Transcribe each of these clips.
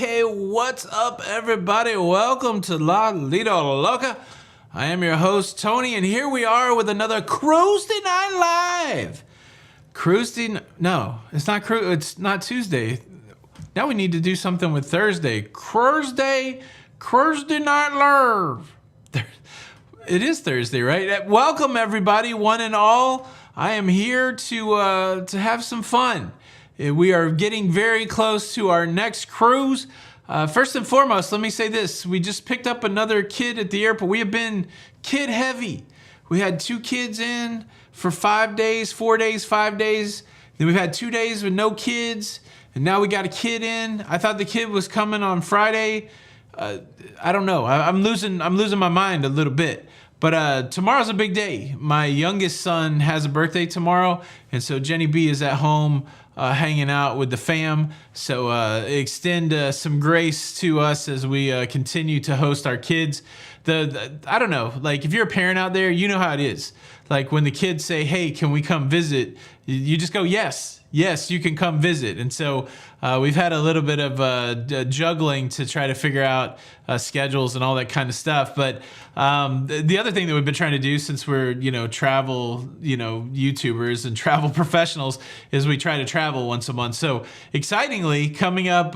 Hey, what's up, everybody? Welcome to La Lido Loca. I am your host, Tony, and here we are with another Cruising Night Live. No, it's not Tuesday. Now we need to do something with Thursday. Thursday Night Live. It is Thursday, right? Welcome, everybody, one and all. I am here to have some fun. We are getting very close to our next cruise. First and foremost, let me say this. We just picked up another kid at the airport. We have been kid heavy. We had 2 kids in for 5 days, 4 days, 5 days. Then we've had 2 days with no kids. And now we got a kid in. I thought the kid was coming on Friday. I don't know. I'm losing my mind a little bit. But tomorrow's a big day. My youngest son has a birthday tomorrow, and so Jenny B is at home hanging out with the fam. So extend some grace to us as we continue to host our kids. I don't know, like if you're a parent out there, you know how it is. Like when the kids say, "Hey, can we come visit?" You just go, "Yes, you can come visit." And so we've had a little bit of juggling to try to figure out schedules and all that kind of stuff. But the other thing that we've been trying to do, since we're travel YouTubers and travel professionals, is we try to travel once a month. So excitingly, coming up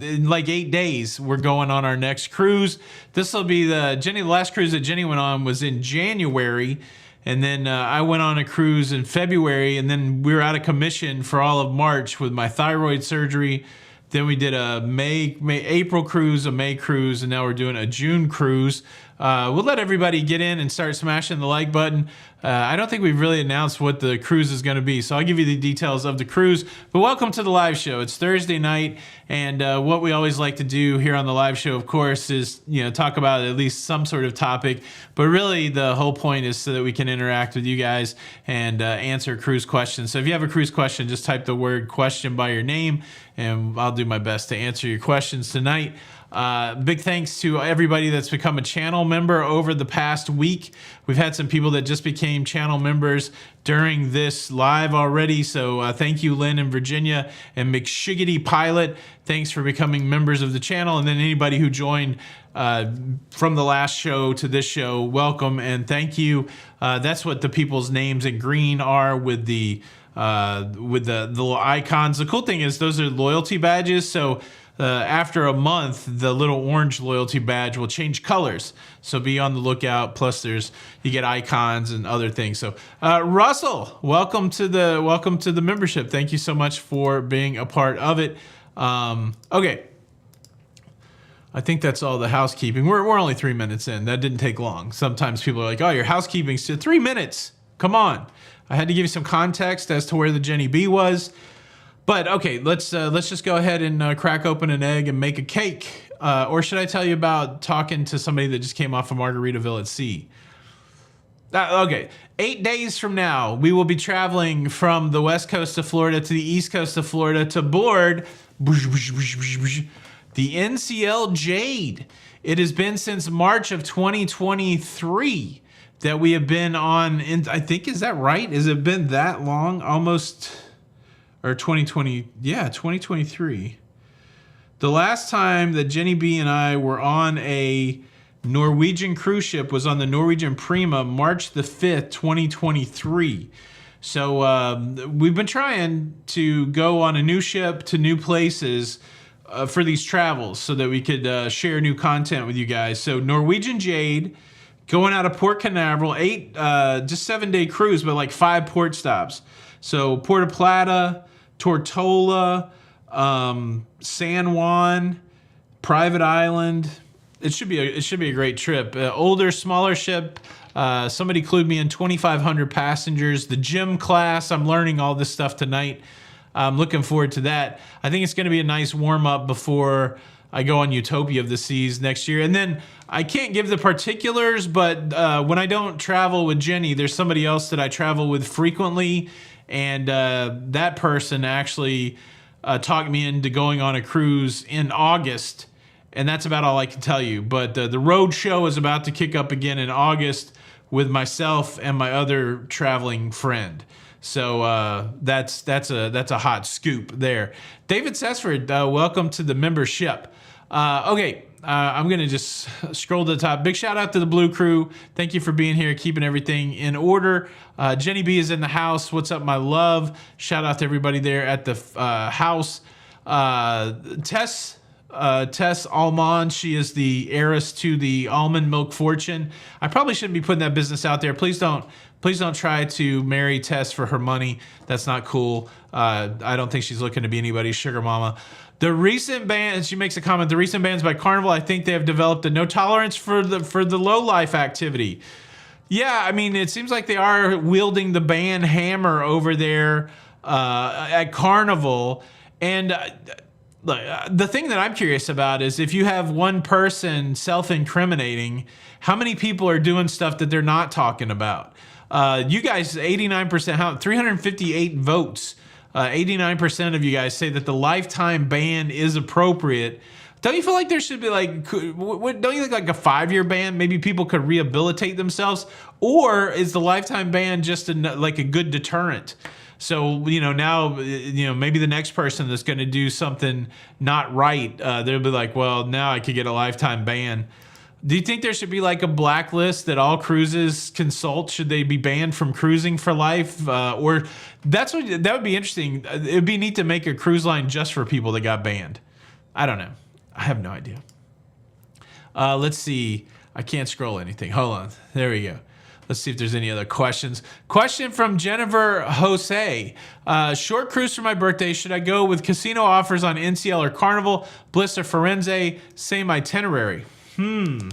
in like 8 days, we're going on our next cruise. This will be the last cruise that Jenny went on was in January. And then I went on a cruise in February, and then we were out of commission for all of March with my thyroid surgery. Then we did a April cruise, a May cruise, and now we're doing a June cruise. We'll let everybody get in and start smashing the like button. I don't think we've really announced what the cruise is going to be, so I'll give you the details of the cruise. But welcome to the live show. It's Thursday night, and what we always like to do here on the live show, of course, is talk about at least some sort of topic. But really, the whole point is so that we can interact with you guys and answer cruise questions. So if you have a cruise question, just type the word question by your name, and I'll do my best to answer your questions tonight. Big thanks to everybody that's become a channel member over the past week. We've had some people that just became channel members during this live already. So thank you, Lynn in Virginia and McShiggity Pilot. Thanks for becoming members of the channel. And then anybody who joined from the last show to this show, welcome and thank you. That's what the people's names in green are with the little icons. The cool thing is those are loyalty badges. So after a month, the little orange loyalty badge will change colors. So be on the lookout. Plus, you get icons and other things. So Russell, welcome to the membership. Thank you so much for being a part of it. Okay. I think that's all the housekeeping. We're only 3 minutes in. That didn't take long. Sometimes people are like, "Oh, your housekeeping's 3 minutes. Come on." I had to give you some context as to where the Jenny B was. But okay, let's just go ahead and crack open an egg and make a cake. Or should I tell you about talking to somebody that just came off of Margaritaville at sea? Okay, 8 days from now, we will be traveling from the west coast of Florida to the east coast of Florida to board the NCL Jade. It has been since March of 2023 that we have been on. I think, is that right? Has it been that long? Almost. Or 2023. The last time that Jenny B and I were on a Norwegian cruise ship was on the Norwegian Prima, March the 5th, 2023. So we've been trying to go on a new ship to new places for these travels so that we could share new content with you guys. So Norwegian Jade, going out of Port Canaveral, just 7-day cruise, but like 5 port stops. So Puerto Plata, Tortola, San Juan, Private Island. It should be a great trip. Older, smaller ship. Somebody clued me in 2,500 passengers. The gym class. I'm learning all this stuff tonight. I'm looking forward to that. I think it's going to be a nice warm up before I go on Utopia of the Seas next year. And then I can't give the particulars, but when I don't travel with Jenny, there's somebody else that I travel with frequently. And that person actually talked me into going on a cruise in August. And that's about all I can tell you. But the road show is about to kick up again in August with myself and my other traveling friend. So that's a hot scoop there. David Sessford, welcome to the membership. Okay. I'm going to just scroll to the top. Big shout out to the Blue Crew. Thank you for being here, keeping everything in order. Jenny B is in the house. What's up, my love? Shout out to everybody there at the house. Tess Almond, she is the heiress to the almond milk fortune. I probably shouldn't be putting that business out there. Please don't try to marry Tess for her money. That's not cool. I don't think she's looking to be anybody's sugar mama. The recent ban, she makes a comment, the recent bans by Carnival, I think they have developed a no tolerance for the low life activity. Yeah, I mean, it seems like they are wielding the ban hammer over there at Carnival. And the thing that I'm curious about is if you have one person self-incriminating, how many people are doing stuff that they're not talking about? You guys, 89%, 358 votes. 89% of you guys say that the lifetime ban is appropriate. Don't you feel like there should be like, don't you think like a 5-year ban? Maybe people could rehabilitate themselves? Or is the lifetime ban just like a good deterrent? So, now, maybe the next person that's going to do something not right, they'll be like, well, now I could get a lifetime ban. Do you think there should be like a blacklist that all cruises consult? Should they be banned from cruising for life? Or that would be interesting. It'd be neat to make a cruise line just for people that got banned. I don't know. I have no idea. Let's see. I can't scroll anything. Hold on. There we go. Let's see if there's any other questions. Question from Jennifer Jose. Short cruise for my birthday. Should I go with casino offers on NCL or Carnival, Bliss or Firenze? Same itinerary. I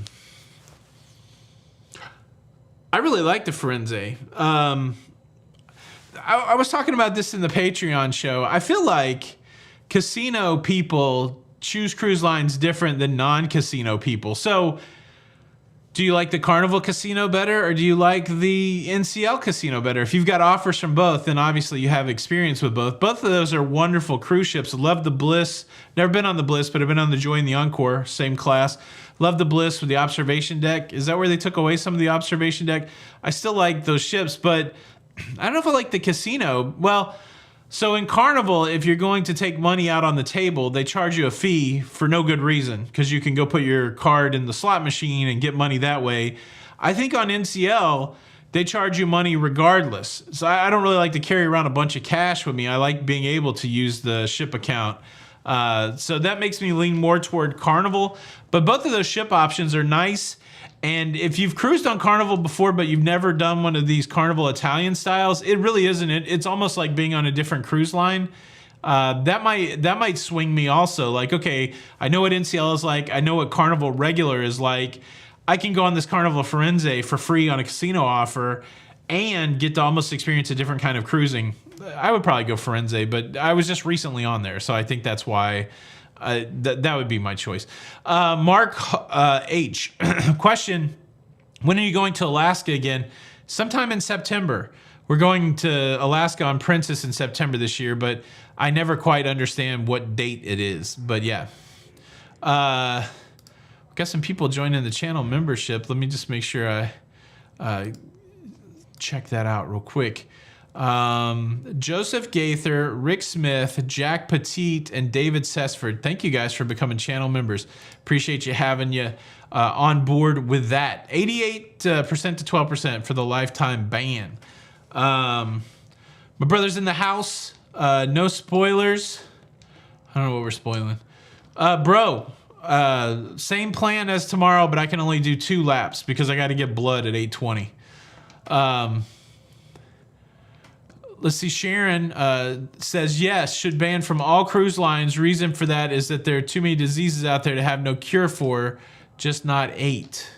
really like the Firenze. I was talking about this in the Patreon show. I feel like casino people choose cruise lines different than non-casino people. So do you like the Carnival casino better or do you like the NCL casino better? If you've got offers from both, then obviously you have experience with both. Both of those are wonderful cruise ships. Love the Bliss. Never been on the Bliss, but I've been on the Joy and the Encore, same class. Love the Bliss with the observation deck. Is that where they took away some of the observation deck? I still like those ships, but I don't know if I like the casino. Well, so in Carnival, if you're going to take money out on the table, they charge you a fee for no good reason because you can go put your card in the slot machine and get money that way. I think on NCL, they charge you money regardless. So I don't really like to carry around a bunch of cash with me. I like being able to use the ship account. So that makes me lean more toward Carnival. But both of those ship options are nice. And if you've cruised on Carnival before, but you've never done one of these Carnival Italian styles, it really isn't. It's almost like being on a different cruise line. That might swing me also. Like, okay, I know what NCL is like. I know what Carnival regular is like. I can go on this Carnival Firenze for free on a casino offer and get to almost experience a different kind of cruising. I would probably go Firenze, but I was just recently on there, so I think that's why that would be my choice. Mark H. Question, when are you going to Alaska again? Sometime in September. We're going to Alaska on Princess in September this year, but I never quite understand what date it is. But yeah. Got some people joining the channel membership. Let me just make sure I check that out real quick. Joseph Gaither, Rick Smith, Jack Petit, and David Sessford. Thank you guys for becoming channel members. Appreciate you having you on board with that. 88% to 12% for the lifetime ban. My brother's in the house. No spoilers. I don't know what we're spoiling. Bro, same plan as tomorrow, but I can only do 2 laps because I got to get blood at 8:20. Let's see, Sharon says, yes, should ban from all cruise lines. Reason for that is that there are too many diseases out there to have no cure for, just not 8.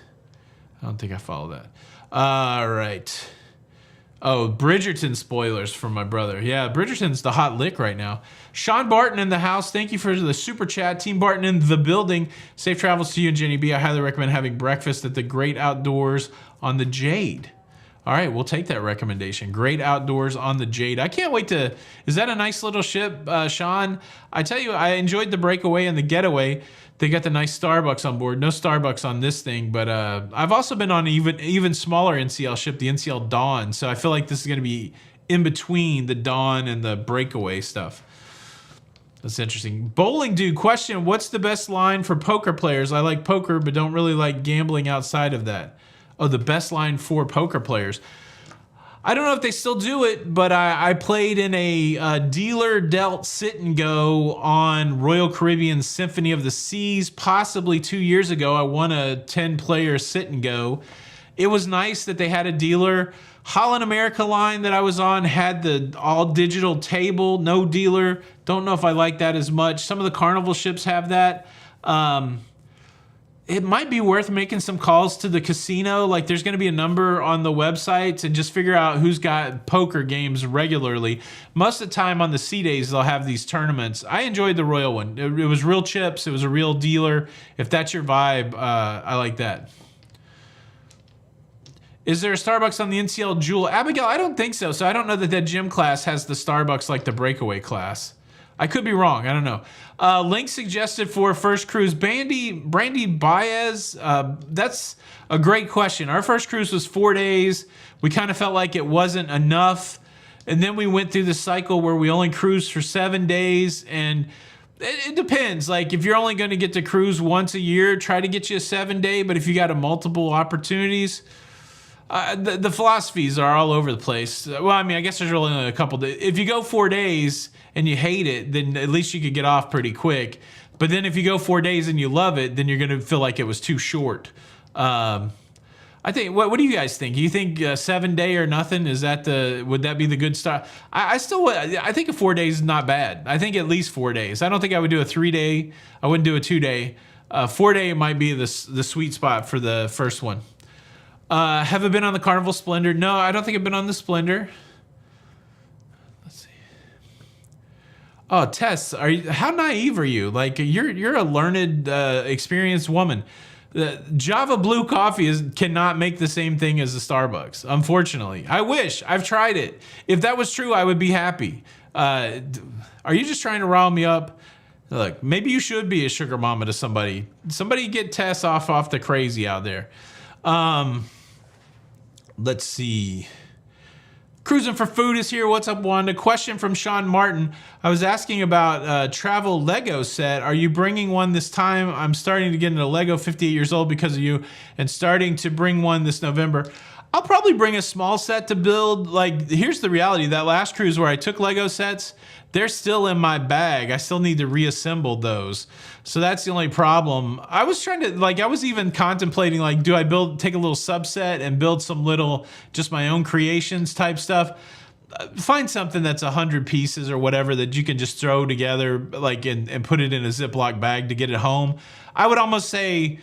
I don't think I follow that. All right. Oh, Bridgerton spoilers for my brother. Yeah, Bridgerton's the hot lick right now. Sean Barton in the house. Thank you for the super chat. Team Barton in the building. Safe travels to you and Jenny B. I highly recommend having breakfast at the Great Outdoors on the Jade. All right, we'll take that recommendation. Great Outdoors on the Jade. I can't wait to... Is that a nice little ship, Sean? I tell you, I enjoyed the breakaway and the getaway. They got the nice Starbucks on board. No Starbucks on this thing, but I've also been on an even smaller NCL ship, the NCL Dawn. So I feel like this is going to be in between the dawn and the breakaway stuff. That's interesting. Bowling Dude question, what's the best line for poker players? I like poker, but don't really like gambling outside of that. Oh, the best line for poker players. I don't know if they still do it, but I played in a dealer dealt sit and go on Royal Caribbean Symphony of the Seas, possibly 2 years ago. I won a 10-player sit and go. It was nice that they had a dealer. Holland America line that I was on had the all digital table, no dealer. Don't know if I like that as much. Some of the Carnival ships have that. It might be worth making some calls to the casino. Like there's going to be a number on the websites and just figure out who's got poker games regularly. Most of the time on the sea days, they'll have these tournaments. I enjoyed the Royal one. It was real chips. It was a real dealer. If that's your vibe, I like that. Is there a Starbucks on the NCL Jewel? Abigail, I don't think so. So I don't know that gym class has the Starbucks like the breakaway class. I could be wrong. I don't know. Link suggested for first cruise. Brandy Baez, that's a great question. Our first cruise was 4 days. We kind of felt like it wasn't enough. And then we went through the cycle where we only cruised for 7 days. And it depends. Like if you're only going to get to cruise once a year, try to get you a 7-day. But if you got a multiple opportunities, the philosophies are all over the place. Well, I mean, I guess there's really only a couple. If you go 4 days and you hate it, then at least you could get off pretty quick. But then if you go 4 days and you love it, then you're going to feel like it was too short. I think. What do you guys think? Do you think 7-day or nothing? Would that be the good start? I think a 4 days is not bad. I think at least 4 days. I don't think I would do a 3-day. I wouldn't do a 2-day. 4-day might be the sweet spot for the first one. Have I been on the Carnival Splendor? No, I don't think I've been on the Splendor. Let's see. Oh, Tess, how naive are you? Like you're a learned, experienced woman. Java Blue Coffee cannot make the same thing as the Starbucks. Unfortunately, I wish. I've tried it. If that was true, I would be happy. Are you just trying to rile me up? Look, maybe you should be a sugar mama to somebody. Somebody get Tess off the crazy out there. Let's see. Cruising for Food is here. What's up, Wanda? Question from Sean Martin. I was asking about travel Lego set. Are you bringing one this time? I'm starting to get into Lego, 58 years old because of you, and starting to bring one this November. I'll probably bring a small set to build. Like, here's the reality. That last cruise where I took Lego sets, they're still in my bag. I still need to reassemble those. So that's the only problem. I was trying to, I was even contemplating, do I take a little subset and build some little, just my own creations type stuff? Find something that's 100 pieces or whatever that you can just throw together, and put it in a Ziploc bag to get it home. I would almost say,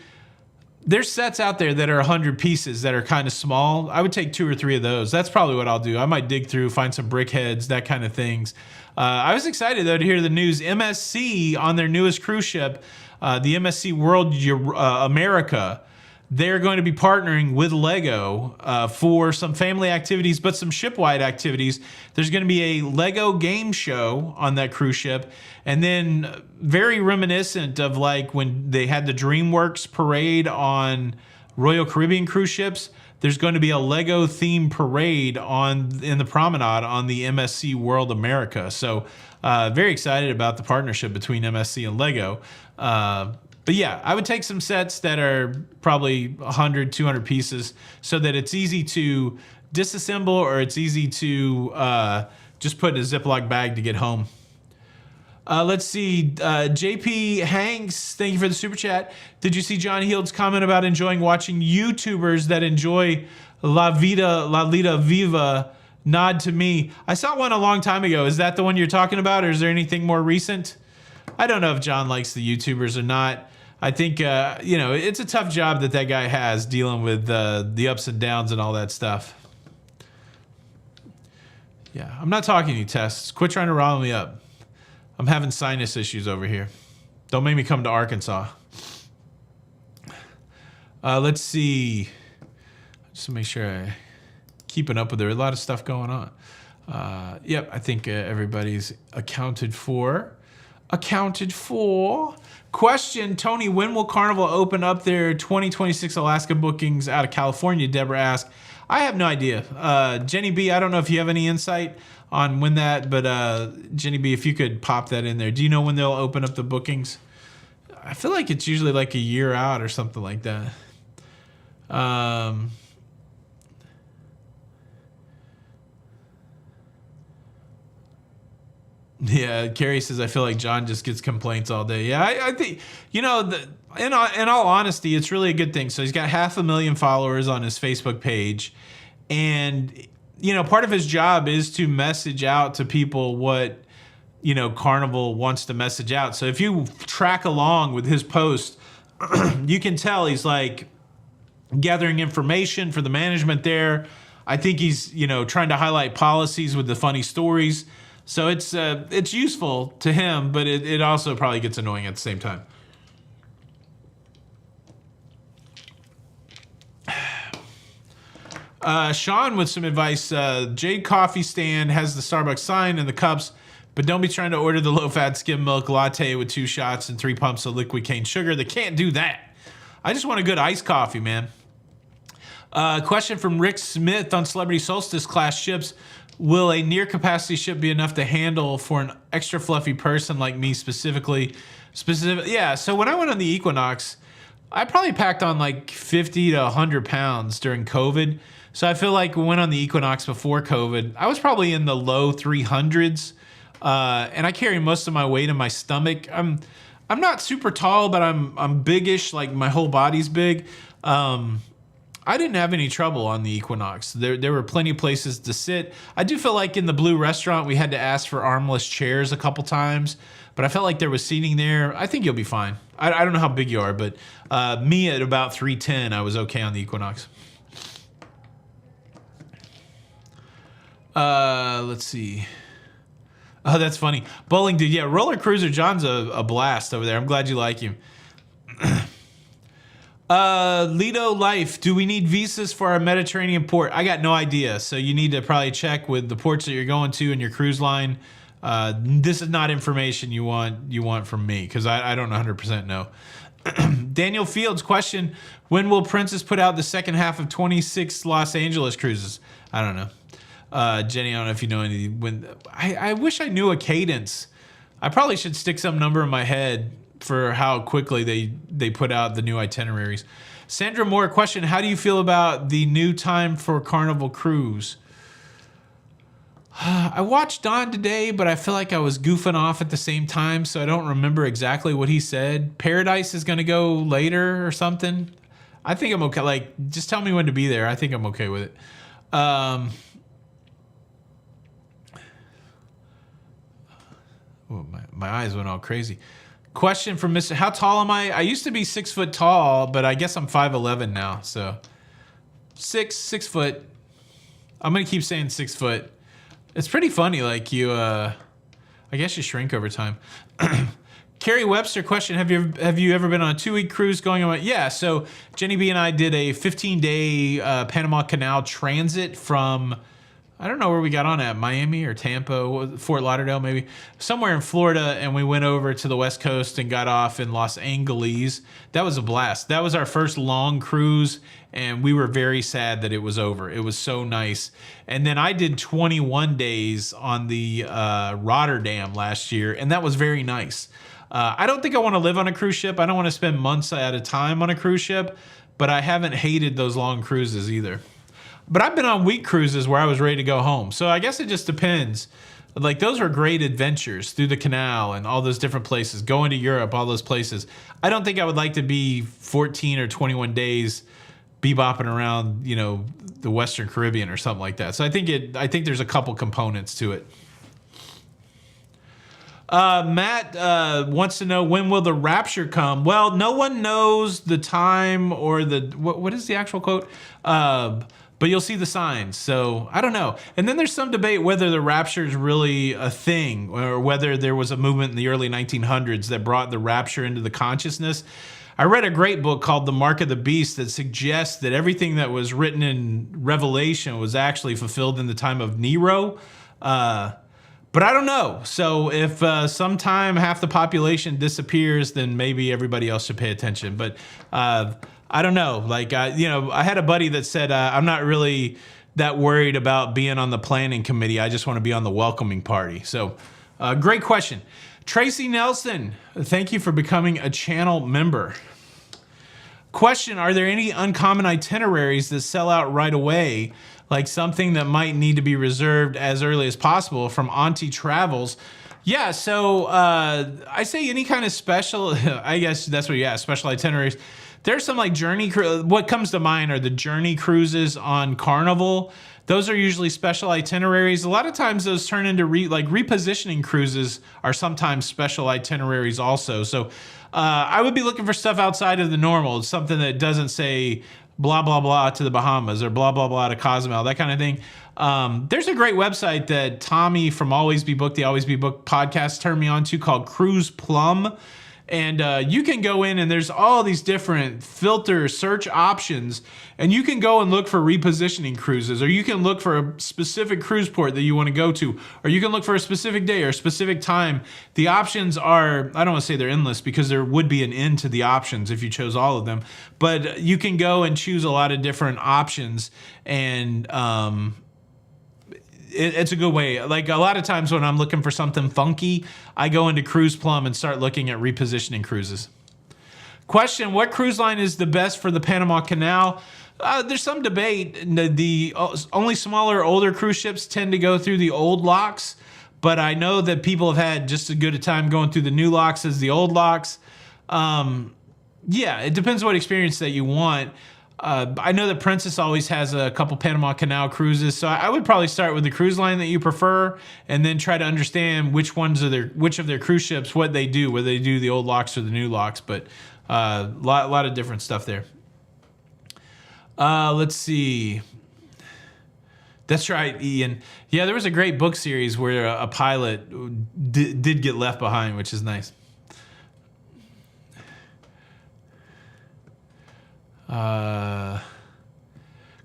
there's sets out there that are 100 pieces that are kind of small. I would take 2 or 3 of those. That's probably what I'll do. I might dig through, find some brick heads, that kind of things. I was excited, though, to hear the news. MSC, on their newest cruise ship, the MSC World America, they're going to be partnering with Lego for some family activities, but some ship-wide activities. There's going to be a Lego game show on that cruise ship. And then very reminiscent of when they had the DreamWorks parade on Royal Caribbean cruise ships, there's going to be a Lego themed parade in the promenade on the MSC World America. So very excited about the partnership between MSC and Lego. But yeah, I would take some sets that are probably 100, 200 pieces so that it's easy to disassemble or it's easy to just put in a Ziploc bag to get home. Let's see. JP Hanks, thank you for the super chat. Did you see John Heald's comment about enjoying watching YouTubers that enjoy La Lita Viva? Nod to me. I saw one a long time ago. Is that the one you're talking about, or is there anything more recent? I don't know if John likes the YouTubers or not. I think, it's a tough job that guy has dealing with the ups and downs and all that stuff. Yeah, I'm not talking to you, Tess. Quit trying to rile me up. I'm having sinus issues over here. Don't make me come to Arkansas. Let's see. Just to make sure I'm keeping up with there. A lot of stuff going on. Yep, I think everybody's accounted for. Question, Tony, when will Carnival open up their 2026 Alaska bookings out of California? Deborah asked. I have no idea. Jenny B, I don't know if you have any insight on when that, but Jenny B, if you could pop that in there. Do you know when they'll open up the bookings? I feel like it's usually like a year out or something like that. Yeah, Carrie says, I feel like John just gets complaints all day. Yeah, I think, in all honesty, it's really a good thing. So he's got 500,000 followers on his Facebook page. And, part of his job is to message out to people what, Carnival wants to message out. So if you track along with his post, you can tell he's like gathering information for the management there. I think he's, trying to highlight policies with the funny stories. So it's useful to him, but it also probably gets annoying at the same time. Sean with some advice. Jade Coffee Stand has the Starbucks sign and the cups, but don't be trying to order the low-fat skim milk latte with 2 shots and 3 pumps of liquid cane sugar. They can't do that. I just want a good iced coffee, man. Question from Rick Smith on Celebrity Solstice class ships. Will a near capacity ship be enough to handle for an extra fluffy person like me specifically? Yeah, so when I went on the Equinox, I probably packed on like 50 to 100 pounds during COVID. So I feel like when I went on the Equinox before COVID, I was probably in the low 300s. And I carry most of my weight in my stomach. I'm not super tall, but I'm biggish, like my whole body's big. I didn't have any trouble on the Equinox. There were plenty of places to sit. I do feel like in the Blue Restaurant, we had to ask for armless chairs a couple times, but I felt like there was seating there. I think you'll be fine. I don't know how big you are, but me at about 310, I was okay on the Equinox. Let's see. Oh, that's funny. Bowling dude. Yeah, Roller Cruiser John's a blast over there. I'm glad you like him. Lido Life, do we need visas for our Mediterranean port? I got no idea, so you need to probably check with the ports that you're going to in your cruise line. This is not information you want from me, because I don't 100% know. Daniel Fields question, when will Princess put out the second half of 26 Los Angeles cruises? I don't know. Jenny, I don't know if you know any. I wish I knew a cadence. I probably should stick some number in my head for how quickly they put out the new itineraries. Sandra Moore question, how do you feel about the new time for Carnival Cruise? I watched Don today, but I feel like I was goofing off at the same time, so I don't remember exactly what he said. Paradise is going to go later or something. I think I'm okay. Like, just tell me when to be there. I think I'm okay with it. Oh, my eyes went all crazy. Question from Mr. How tall am I? I used to be 6 foot tall, but I guess I'm 5'11" now. So 6 foot. I'm going to keep saying 6 foot. It's pretty funny. Like I guess you shrink over time. Carrie Webster question, have you ever been on a 2-week cruise going on? Yeah, so Jenny B and I did a 15-day Panama Canal transit from, I don't know where we got on at, Miami or Tampa, Fort Lauderdale maybe, somewhere in Florida, and we went over to the West Coast and got off in Los Angeles. That was a blast. That was our first long cruise, and we were very sad that it was over. It was so nice. And then I did 21 days on the Rotterdam last year, and that was very nice. I don't think I want to live on a cruise ship. I don't want to spend months at a time on a cruise ship, but I haven't hated those long cruises either. But I've been on week cruises where I was ready to go home. So I guess it just depends. Like, those are great adventures through the canal and all those different places, going to Europe, all those places. I don't think I would like to be 14 or 21 days bebopping around, the Western Caribbean or something like that. So I think there's a couple components to it. Matt wants to know, when will the rapture come? Well, no one knows the time or what is the actual quote? But you'll see the signs. So I don't know. And then there's some debate whether the rapture is really a thing, or whether there was a movement in the early 1900s that brought the rapture into the consciousness. I read a great book called The Mark of the Beast that suggests that everything that was written in Revelation was actually fulfilled in the time of Nero. But I don't know. So if sometime half the population disappears, then maybe everybody else should pay attention. But I don't know. Like, I had a buddy that said, I'm not really that worried about being on the planning committee. I just want to be on the welcoming party. So, great question. Tracy Nelson, thank you for becoming a channel member. Question, are there any uncommon itineraries that sell out right away, like something that might need to be reserved as early as possible from Auntie Travels? Yeah, so I say any kind of special, I guess that's what you asked, special itineraries. There's some like journey, what comes to mind are the journey cruises on Carnival. Those are usually special itineraries. A lot of times those turn into repositioning cruises are sometimes special itineraries also. So I would be looking for stuff outside of the normal, something that doesn't say blah, blah, blah to the Bahamas or blah, blah, blah to Cozumel, that kind of thing. There's a great website that Tommy from Always Be Booked, the Always Be Booked podcast turned me on to called Cruise Plum. And you can go in and there's all these different filter search options, and you can go and look for repositioning cruises, or you can look for a specific cruise port that you want to go to, or you can look for a specific day or a specific time. The options are, I don't want to say they're endless because there would be an end to the options if you chose all of them, but you can go and choose a lot of different options, and it's a good way. Like a lot of times when I'm looking for something funky, I go into Cruise Plum and start looking at repositioning cruises. Question, what cruise line is the best for the Panama Canal? There's some debate. The only smaller, older cruise ships tend to go through the old locks, but I know that people have had just as good a time going through the new locks as the old locks. Yeah, it depends what experience that you want. I know that Princess always has a couple Panama Canal cruises, so I would probably start with the cruise line that you prefer, and then try to understand which of their cruise ships, what they do, whether they do the old locks or the new locks. But a lot of different stuff there. Let's see. That's right, Ian. Yeah, there was a great book series where a pilot did get left behind, which is nice.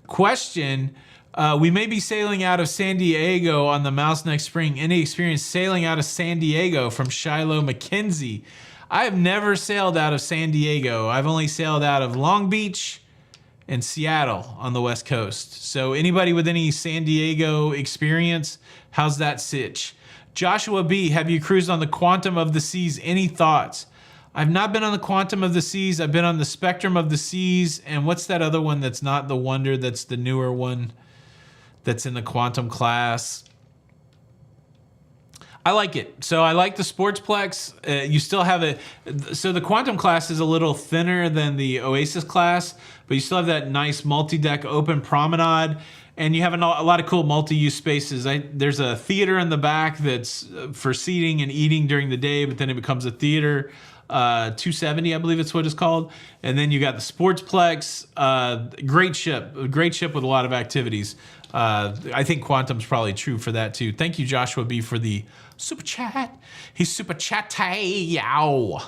Question, we may be sailing out of San Diego on the Mouse next spring. Any experience sailing out of San Diego? From Shiloh McKenzie. I have never sailed out of San Diego. I've only sailed out of Long Beach and Seattle on the West Coast. So anybody with any San Diego experience, how's that sitch? Joshua B, have you cruised on the Quantum of the Seas? Any thoughts? I've not been on the Quantum of the Seas. I've been on the Spectrum of the Seas. And what's that other one that's not the Wonder, that's the newer one that's in the Quantum class? I like it. So I like the Sportsplex. You still have it. So the Quantum class is a little thinner than the Oasis class, but you still have that nice multi-deck open promenade. And you have a lot of cool multi-use spaces. There's a theater in the back that's for seating and eating during the day, but then it becomes a theater. 270, I believe it's what it's called. And then you got the Sportsplex. Great ship with a lot of activities. I think Quantum's probably true for that too. Thank you, Joshua B, for the super chat. He's super chatty. Yow.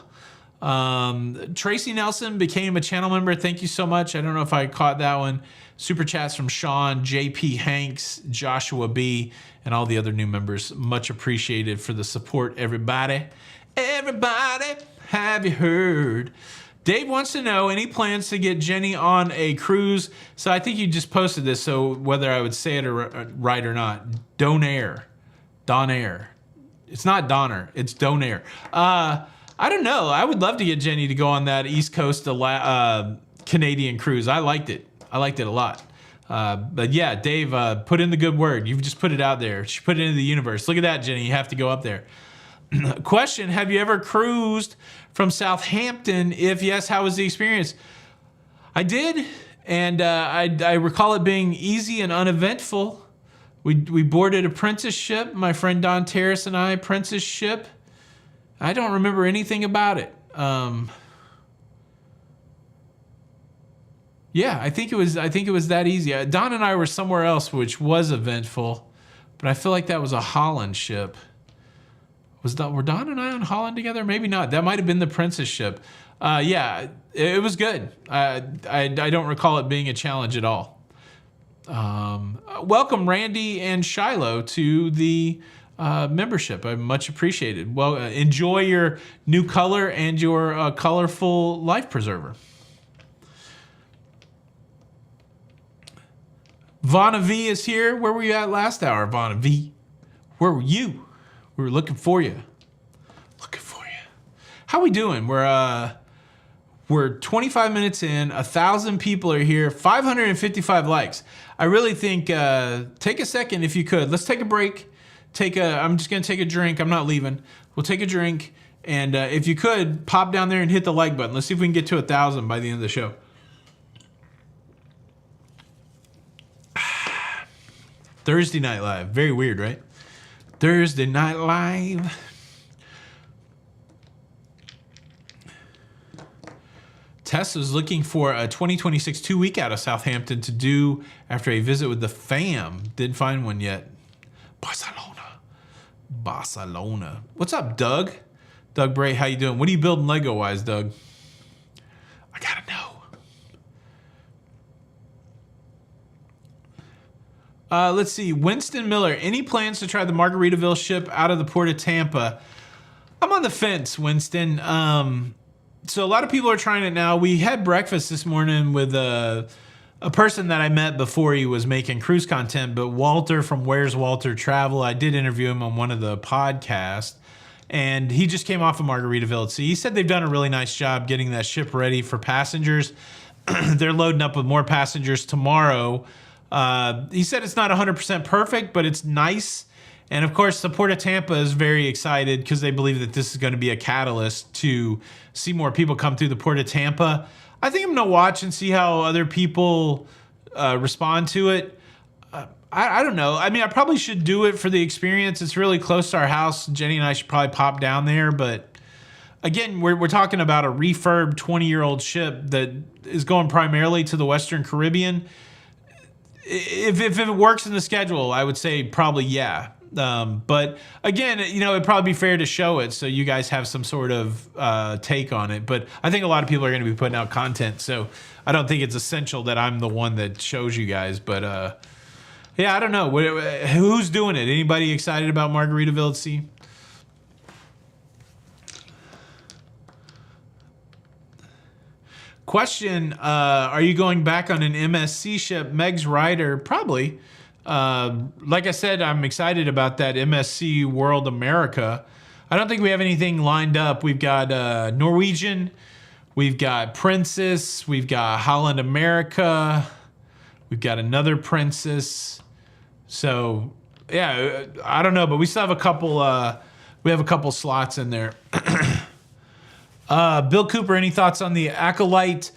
Tracy Nelson became a channel member. Thank you so much. I don't know if I caught that one. Super chats from Sean, JP Hanks, Joshua B, and all the other new members. Much appreciated for the support, everybody. Everybody, have you heard? Dave wants to know, any plans to get Jenny on a cruise? So I think you just posted this, so whether I would say it right or not. Donair. It's not Donner, it's Donair. I don't know. I would love to get Jenny to go on that East Coast Canadian cruise. I liked it a lot. But yeah, Dave, put in the good word. You've just put it out there. She put it into the universe. Look at that, Jenny. You have to go up there. Question, have you ever cruised from Southampton? If yes, how was the experience? I did, and I recall it being easy and uneventful. We boarded a Princess ship, my friend Don Terrace and I, Princess ship. I don't remember anything about it. Yeah, I think it was that easy. Don and I were somewhere else, which was eventful, but I feel like that was a Holland ship. Were Don and I on Holland together? Maybe not. That might have been the Princess ship. Yeah, it was good. I don't recall it being a challenge at all. Welcome, Randy and Shiloh, to the membership. I much appreciated. Well, enjoy your new color and your colorful life preserver. Vonna V is here. Where were you at last hour, Vonna V? Where were you? We were looking for you. Looking for you. How we doing? We're 25 minutes in. 1,000 people are here. 555 likes. I really think take a second if you could. Let's take a break. I'm just gonna take a drink. I'm not leaving. We'll take a drink, and if you could pop down there and hit the like button. Let's see if we can get to 1,000 by the end of the show. Thursday Night Live. Very weird, right? Thursday Night Live. Tess was looking for a 2026 2-week out of Southampton to do after a visit with the fam. Didn't find one yet. Barcelona. What's up, Doug? Doug Bray, how you doing? What are you building Lego-wise, Doug? I gotta know. Let's see. Winston Miller. Any plans to try the Margaritaville ship out of the port of Tampa? I'm on the fence, Winston. So a lot of people are trying it now. We had breakfast this morning with a person that I met before he was making cruise content, but Walter from Where's Walter Travel. I did interview him on one of the podcasts, and he just came off of Margaritaville. So he said they've done a really nice job getting that ship ready for passengers. They're loading up with more passengers tomorrow. He said it's not 100% perfect, but it's nice. And of course, the Port of Tampa is very excited because they believe that this is going to be a catalyst to see more people come through the Port of Tampa. I think I'm going to watch and see how other people respond to it. I don't know. I mean, I probably should do it for the experience. It's really close to our house. Jenny and I should probably pop down there. But again, we're talking about a refurb 20-year-old ship that is going primarily to the Western Caribbean. If it works in the schedule, I would say probably yeah. But again, it'd probably be fair to show it so you guys have some sort of take on it. But I think a lot of people are going to be putting out content, so I don't think it's essential that I'm the one that shows you guys. But yeah, I don't know. Who's doing it? Anybody excited about Margaritaville at Sea? Question, are you going back on an MSC ship? Meg's Rider, probably. Like I said, I'm excited about that MSC World America. I don't think we have anything lined up. We've got Norwegian, we've got Princess, we've got Holland America, we've got another Princess. So, yeah, I don't know, but we still have a couple, we have a couple slots in there. Bill Cooper, any thoughts on the Acolyte?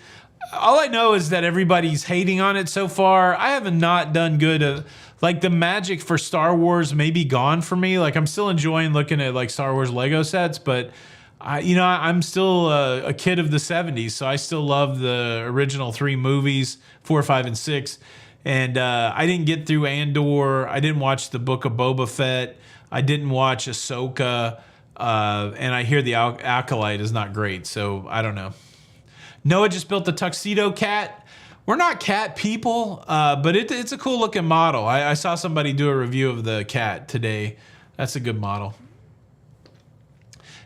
All I know is that everybody's hating on it so far. I have not done good. Like the magic for Star Wars may be gone for me. Like I'm still enjoying looking at like Star Wars Lego sets, but I'm still a kid of the 70s, so I still love the original 3 movies, 4, 5, and 6. And I didn't get through Andor. I didn't watch the Book of Boba Fett. I didn't watch Ahsoka. And I hear the Acolyte is not great, so I don't know. Noah just built the Tuxedo Cat. We're not cat people, but it's a cool looking model. I saw somebody do a review of the cat today. That's a good model.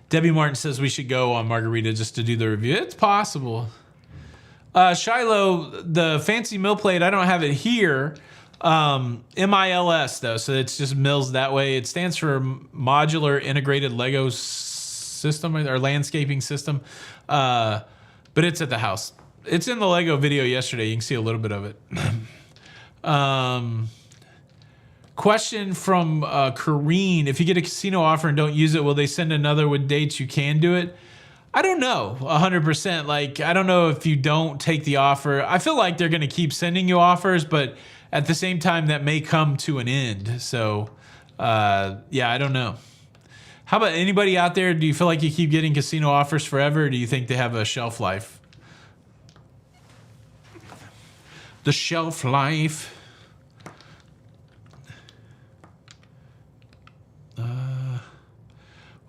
Debbie Martin says we should go on Margarita just to do the review. It's possible. Shiloh, the fancy mill plate, I don't have it here. MILS though, so it's just mills that way. It stands for Modular Integrated Lego System or Landscaping System, but it's at the house. It's in the Lego video yesterday. You can see a little bit of it. Question from Kareen: if you get a casino offer and don't use it, will they send another with dates you can do it? I don't know 100%. Like, I don't know if you don't take the offer. I feel like they're going to keep sending you offers, but at the same time, that may come to an end. So, yeah, I don't know. How about anybody out there? Do you feel like you keep getting casino offers forever, or do you think they have a shelf life? The shelf life.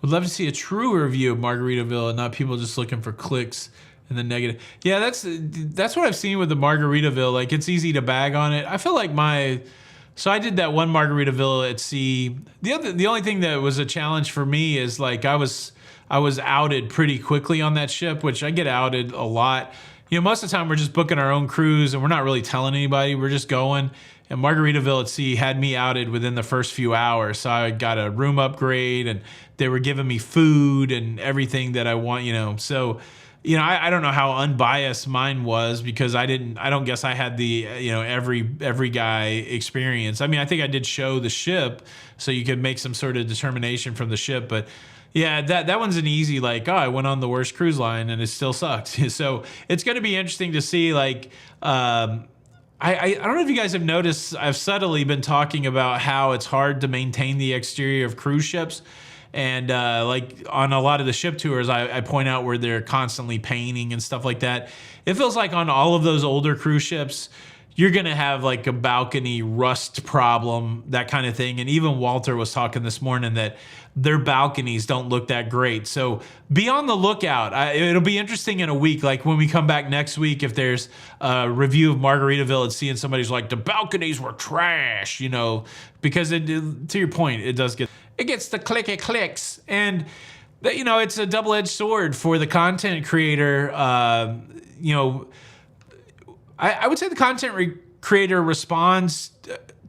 Would love to see a true review of Margaritaville and not people just looking for clicks and the negative. Yeah, that's what I've seen with the Margaritaville. Like, it's easy to bag on it. I feel like so I did that one Margaritaville at sea. The only thing that was a challenge for me is like I was outed pretty quickly on that ship, which I get outed a lot. Most of the time we're just booking our own cruise and we're not really telling anybody. We're just going. And Margaritaville at Sea had me outed within the first few hours. So I got a room upgrade, and they were giving me food and everything that I want, So, I don't know how unbiased mine was, because I don't guess I had the, every guy experience. I mean, I think I did show the ship, so you could make some sort of determination from the ship, but yeah, that one's an easy, like, I went on the worst cruise line and it still sucked. So it's going to be interesting to see, like, I don't know if you guys have noticed, I've subtly been talking about how it's hard to maintain the exterior of cruise ships. And like on a lot of the ship tours, I point out where they're constantly painting and stuff like that. It feels like on all of those older cruise ships, you're going to have like a balcony rust problem, that kind of thing. And even Walter was talking this morning that their balconies don't look that great. So be on the lookout. It'll be interesting in a week, like when we come back next week, if there's a review of Margaritaville and seeing somebody's like, the balconies were trash, because to your point, it gets the clicky clicks. And, it's a double-edged sword for the content creator. I would say the content creator responds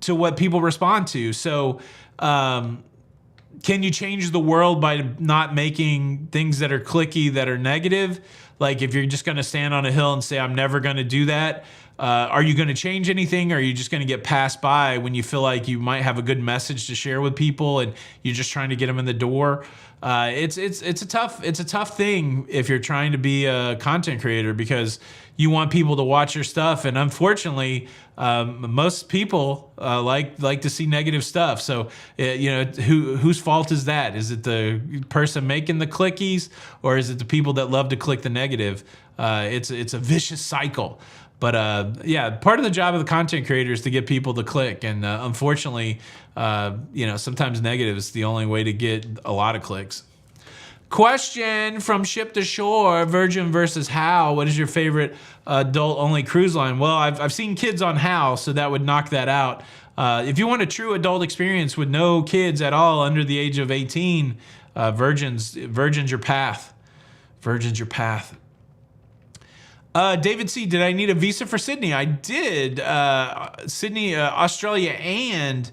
to what people respond to. So can you change the world by not making things that are clicky, that are negative? Like if you're just going to stand on a hill and say, I'm never going to do that, are you going to change anything? Or are you just going to get passed by when you feel like you might have a good message to share with people and you're just trying to get them in the door? It's a tough thing if you're trying to be a content creator, because you want people to watch your stuff, and unfortunately, most people like to see negative stuff. So whose fault is that? Is it the person making the clickies, or is it the people that love to click the negative? It's a vicious cycle. But part of the job of the content creator is to get people to click, and unfortunately, sometimes negative is the only way to get a lot of clicks. Question from Ship to Shore: Virgin versus HAL. What is your favorite adult-only cruise line? Well, I've seen kids on HAL, so that would knock that out. If you want a true adult experience with no kids at all under the age of 18, Virgin's your path. Virgin's your path. David C., did I need a visa for Sydney? I did. Sydney, Australia, and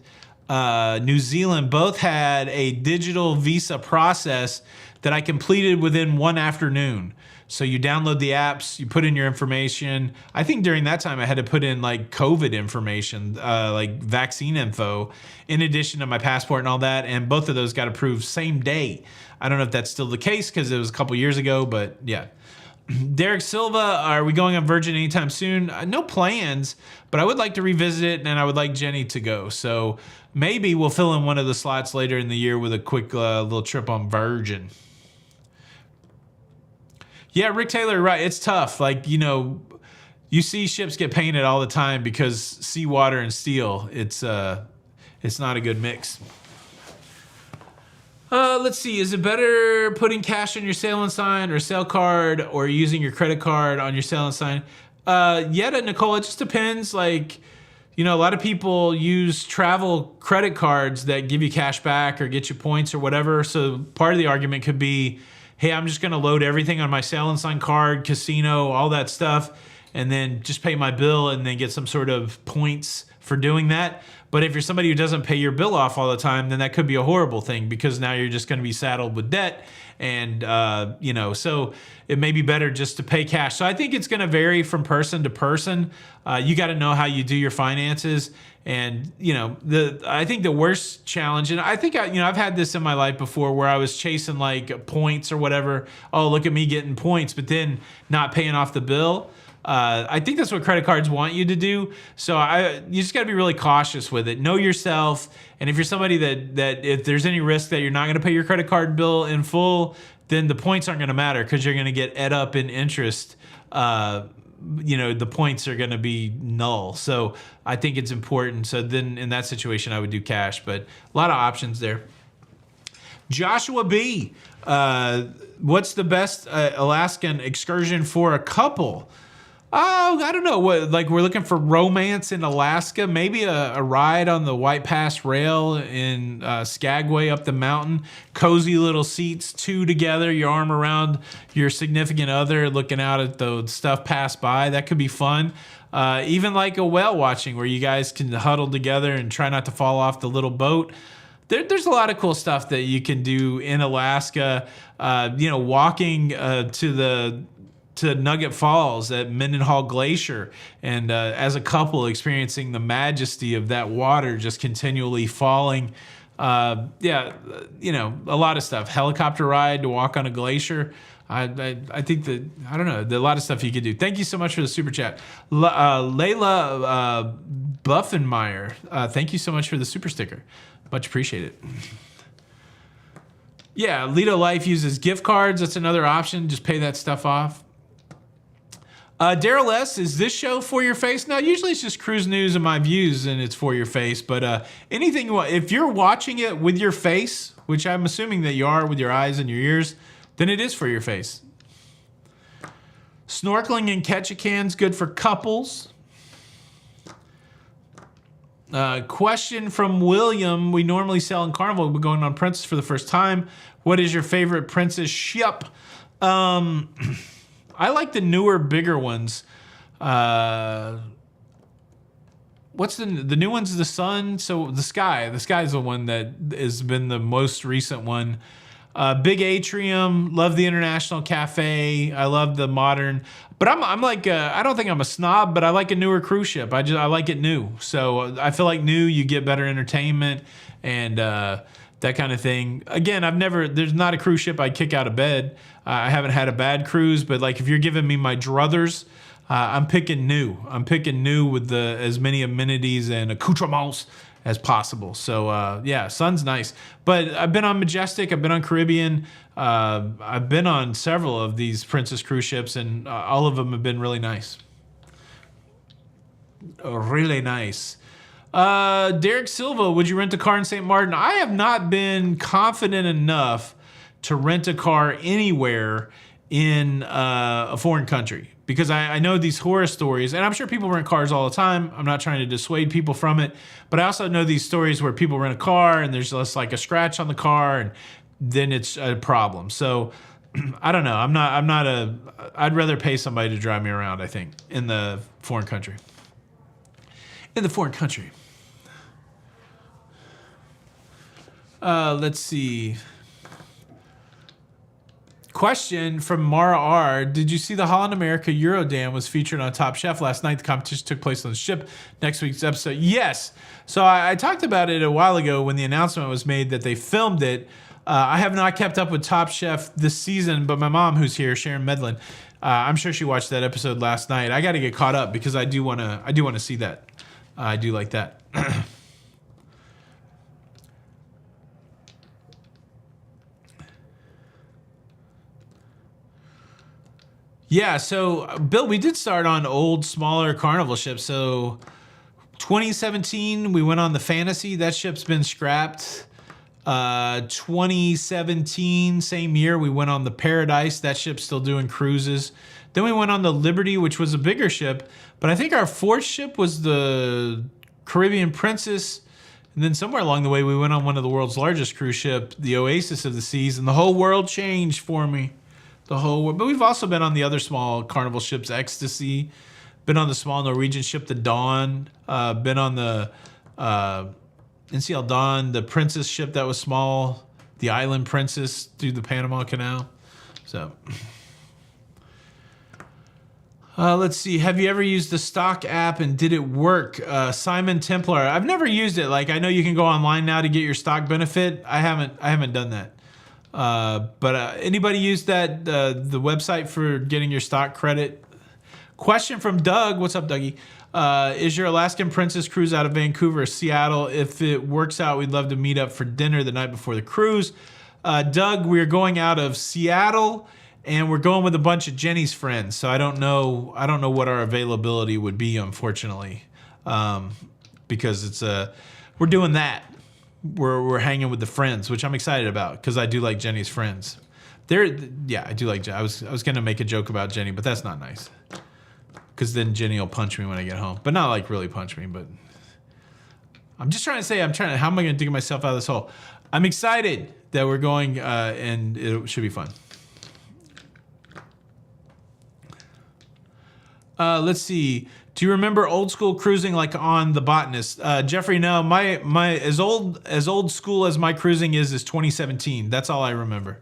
New Zealand both had a digital visa process that I completed within one afternoon. So you download the apps, you put in your information. I think during that time I had to put in like COVID information, like vaccine info, in addition to my passport and all that. And both of those got approved same day. I don't know if that's still the case because it was a couple years ago, but yeah. Derek Silva, are we going on Virgin anytime soon? No plans, but I would like to revisit it, and I would like Jenny to go. So maybe we'll fill in one of the slots later in the year with a quick little trip on Virgin. Yeah, Rick Taylor, right. It's tough. Like, you see ships get painted all the time because seawater and steel, it's not a good mix. Let's see. Is it better putting cash on your sailing sign or sail card, or using your credit card on your sailing sign? Nicole, it just depends. Like, a lot of people use travel credit cards that give you cash back or get you points or whatever. So part of the argument could be, hey, I'm just going to load everything on my sailing sign card, casino, all that stuff, and then just pay my bill and then get some sort of points for doing that. But if you're somebody who doesn't pay your bill off all the time, then that could be a horrible thing, because now you're just going to be saddled with debt. And, so it may be better just to pay cash. So I think it's going to vary from person to person. You got to know how you do your finances. And, I think the worst challenge, and I think, I've had this in my life before where I was chasing like points or whatever. Oh, look at me getting points, but then not paying off the bill. I think that's what credit cards want you to do. So you just got to be really cautious with it. Know yourself. And if you're somebody that if there's any risk that you're not going to pay your credit card bill in full, then the points aren't going to matter, because you're going to get ed up in interest. The points are going to be null. So I think it's important. So then in that situation, I would do cash, but a lot of options there. Joshua B., what's the best Alaskan excursion for a couple? Oh, I don't know. What, like, we're looking for romance in Alaska. Maybe a ride on the White Pass Rail in Skagway up the mountain. Cozy little seats, two together, your arm around your significant other, looking out at the stuff pass by. That could be fun. Even like a whale watching where you guys can huddle together and try not to fall off the little boat. There's a lot of cool stuff that you can do in Alaska. Walking to Nugget Falls at Mendenhall Glacier, and as a couple experiencing the majesty of that water just continually falling. A lot of stuff. Helicopter ride to walk on a glacier. I think that, I don't know, there's a lot of stuff you could do. Thank you so much for the super chat. Layla Buffenmeyer, thank you so much for the super sticker. Much appreciated. Yeah, Lido Life uses gift cards. That's another option. Just pay that stuff off. Daryl S., is this show for your face? No, usually it's just cruise news and my views and it's for your face. But anything you want, if you're watching it with your face, which I'm assuming that you are with your eyes and your ears, then it is for your face. Snorkeling in Ketchikan's good for couples. Question from William. We normally sell in Carnival. We're going on Princess for the first time. What is your favorite Princess ship? I like the newer, bigger ones. What's the new one's the Sun? So the Sky. The Sky is the one that has been the most recent one. Big Atrium. Love the International Cafe. I love the modern. But I'm like, I don't think I'm a snob, but I like a newer cruise ship. I like it new. So I feel like new, you get better entertainment and that kind of thing. Again, there's not a cruise ship I'd kick out of bed. I haven't had a bad cruise, but like if you're giving me my druthers, I'm picking new. I'm picking new with as many amenities and accoutrements as possible. So Sun's nice. But I've been on Majestic, I've been on Caribbean, I've been on several of these Princess cruise ships, and all of them have been really nice. Really nice. Derek Silva, would you rent a car in St. Martin? I have not been confident enough to rent a car anywhere in a foreign country, because I know these horror stories, and I'm sure people rent cars all the time. I'm not trying to dissuade people from it, but I also know these stories where people rent a car and there's just like a scratch on the car and then it's a problem. So I don't know. I'd rather pay somebody to drive me around, I think, in the foreign country. In the foreign country. Let's see. Question from Mara R. Did you see the Holland America Eurodam was featured on Top Chef last night? The competition took place on the ship. Next week's episode. Yes. So I talked about it a while ago when the announcement was made that they filmed it. I have not kept up with Top Chef this season, but my mom, who's here, Sharon Medlin, I'm sure she watched that episode last night. I got to get caught up because I do want to see that. I do like that. Yeah, so Bill, we did start on old, smaller Carnival ships. So 2017, we went on the Fantasy. That ship's been scrapped. 2017, same year, we went on the Paradise. That ship's still doing cruises. Then we went on the Liberty, which was a bigger ship. But I think our fourth ship was the Caribbean Princess. And then somewhere along the way, we went on one of the world's largest cruise ship, the Oasis of the Seas, and the whole world changed for me. But we've also been on the other small Carnival ships, Ecstasy, been on the small Norwegian ship, the Dawn, been on the NCL Dawn, the Princess ship that was small, the Island Princess through the Panama Canal. So, let's see. Have you ever used the stock app and did it work? Simon Templar. I've never used it. Like, I know you can go online now to get your stock benefit. I haven't done that. But anybody use that the website for getting your stock credit? Question from Doug. What's up, Dougie? Is your Alaskan Princess cruise out of Vancouver or Seattle? If it works out, we'd love to meet up for dinner the night before the cruise. Doug, we're going out of Seattle and we're going with a bunch of Jenny's friends. So I don't know what our availability would be, unfortunately, because we're doing that. We're hanging with the friends, which I'm excited about because I do like Jenny's friends. I do like. I was gonna make a joke about Jenny, but that's not nice because then Jenny will punch me when I get home. But not like really punch me, but I'm just trying to say, how am I going to dig myself out of this hole? I'm excited that we're going, and it should be fun. Let's see. Do you remember old school cruising like on The Botanist? Jeffrey, no. My as old school as my cruising is 2017. That's all I remember.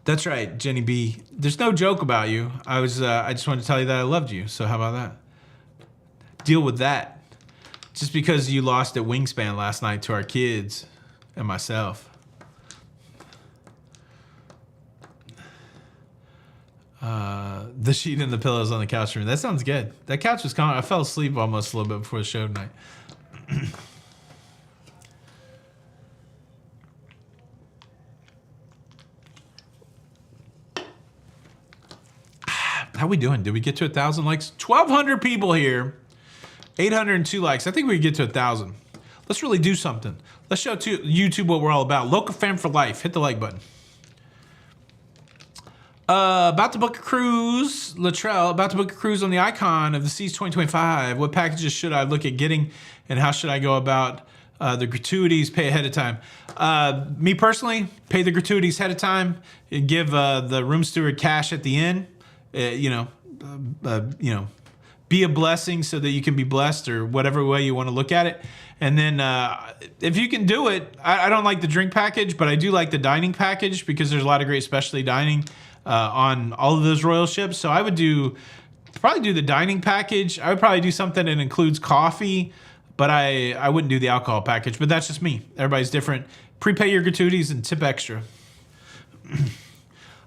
That's right, Jenny B. There's no joke about you. I just wanted to tell you that I loved you. So how about that? Deal with that. Just because you lost at Wingspan last night to our kids and myself. The sheet and the pillows on the couch room. That sounds good. That couch was calm. I fell asleep almost a little bit before the show tonight. How we doing? Did we get to 1,000 likes? 1,200 people here. 802 likes. I think we can get to 1,000. Let's really do something. Let's show to YouTube what we're all about. Local Fam for life. Hit the like button. About to book a cruise. Latrell, about to book a cruise on the Icon of the Seas 2025. What packages should I look at getting, and how should I go about the gratuities? Pay ahead of time. Me personally, pay the gratuities ahead of time. And give the room steward cash at the end. Be a blessing so that you can be blessed, or whatever way you want to look at it. And then if you can do it, I don't like the drink package, but I do like the dining package because there's a lot of great specialty dining on all of those royal ships. So I would probably do the dining package. I would probably do something that includes coffee, but I wouldn't do the alcohol package. But that's just me. Everybody's different. Prepay your gratuities and tip extra.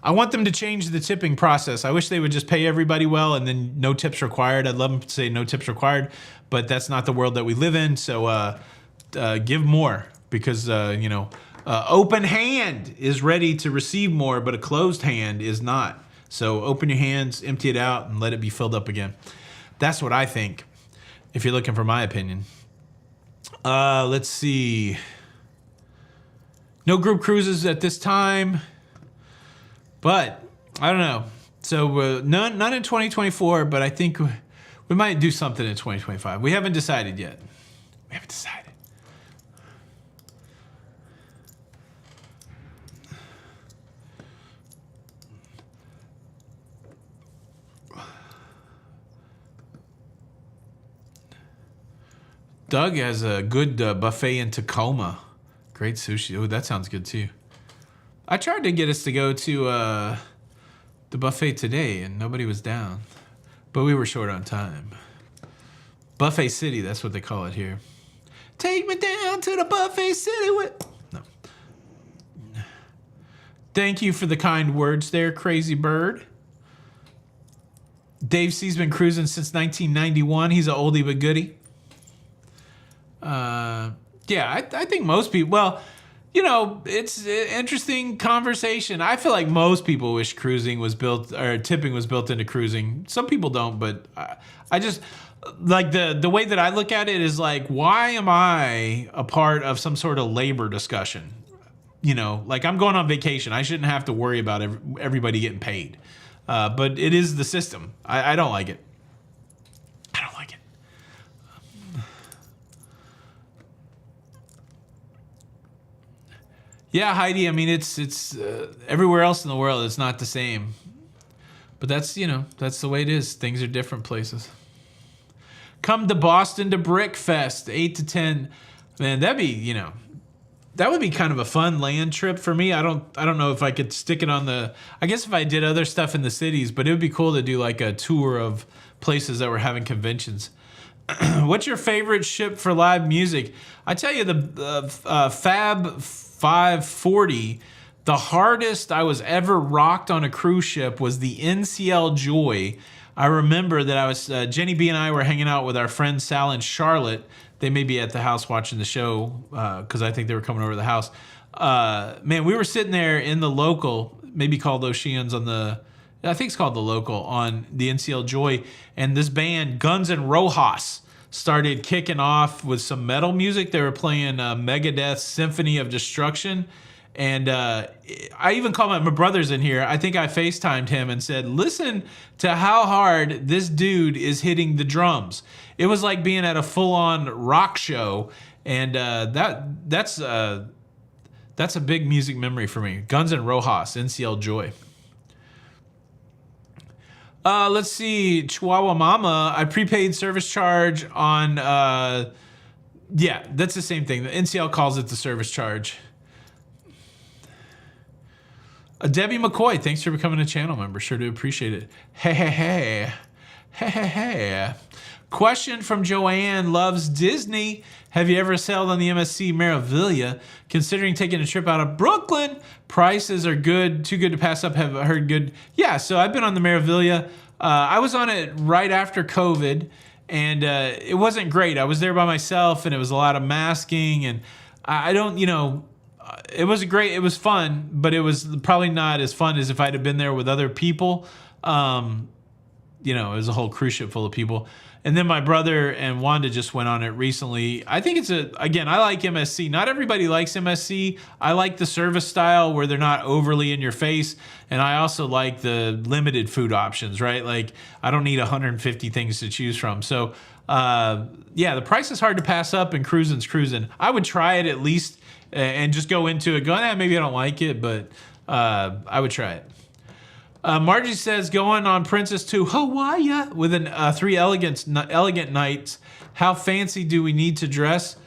I want them to change the tipping process. I wish they would just pay everybody well and then no tips required. I'd love them to say no tips required, but that's not the world that we live in. So give more, because open hand is ready to receive more, but a closed hand is not. So open your hands, empty it out, and let it be filled up again. That's what I think, if you're looking for my opinion. Let's see. No group cruises at this time. But I don't know. So none in 2024, but I think we might do something in 2025. We haven't decided yet. We haven't decided. Doug has a good buffet in Tacoma. Great sushi. Oh, that sounds good too. I tried to get us to go to the buffet today, and nobody was down. But we were short on time. Buffet City, that's what they call it here. Take me down to the Buffet City No. Thank you for the kind words there, Crazy Bird. Dave C's been cruising since 1991. He's an oldie but goodie. I think most people... Well... it's an interesting conversation. I feel like most people wish cruising was built, or tipping was built into cruising. Some people don't, but I just like the way that I look at it is like, why am I a part of some sort of labor discussion? Like I'm going on vacation. I shouldn't have to worry about everybody getting paid. But it is the system. I don't like it. I don't like it. Yeah, Heidi, I mean, it's everywhere else in the world, it's not the same. But that's the way it is. Things are different places. Come to Boston to Brickfest, 8 to 10. Man, that'd be, that would be kind of a fun land trip for me. I don't know if I could stick it on I guess if I did other stuff in the cities, but it would be cool to do like a tour of places that were having conventions. What's your favorite ship for live music? I tell you, the Fab 540, the hardest I was ever rocked on a cruise ship was the NCL Joy. I remember that I was Jenny B and I were hanging out with our friends Sal and Charlotte. They may be at the house watching the show because I think they were coming over to the house. Man, we were sitting there in the local, maybe called Oceans I think it's called the local, on the NCL Joy, and this band Guns N' Roses started kicking off with some metal music. They were playing Megadeth's Symphony of Destruction, And I even called my brother's in here. I think I FaceTimed him and said, listen to how hard this dude is hitting the drums. It was like being at a full-on rock show. And that's a big music memory for me. Guns N' Roses, NCL Joy. Let's see, Chihuahua Mama. I prepaid service charge on, yeah, that's the same thing. The NCL calls it the service charge. Debbie McCoy, thanks for becoming a channel member. Sure do appreciate it. Hey, hey, hey. Hey, hey, hey. Question from Joanne, loves Disney. Have you ever sailed on the MSC Meraviglia? Considering taking a trip out of Brooklyn, prices are good, too good to pass up, have heard good. Yeah, so I've been on the Meraviglia. I was on it right after COVID, and it wasn't great. I was there by myself, and it was a lot of masking, and I don't, it was great. It was fun, but it was probably not as fun as if I'd have been there with other people. It was a whole cruise ship full of people. And then my brother and Wanda just went on it recently. I think I like MSC. Not everybody likes MSC. I like the service style where they're not overly in your face. And I also like the limited food options, right? Like I don't need 150 things to choose from. So the price is hard to pass up, and cruising's cruising. I would try it at least and just go into it going, maybe I don't like it, but I would try it. Margie says, going on Princess to Hawaii with 3 elegant nights. How fancy do we need to dress?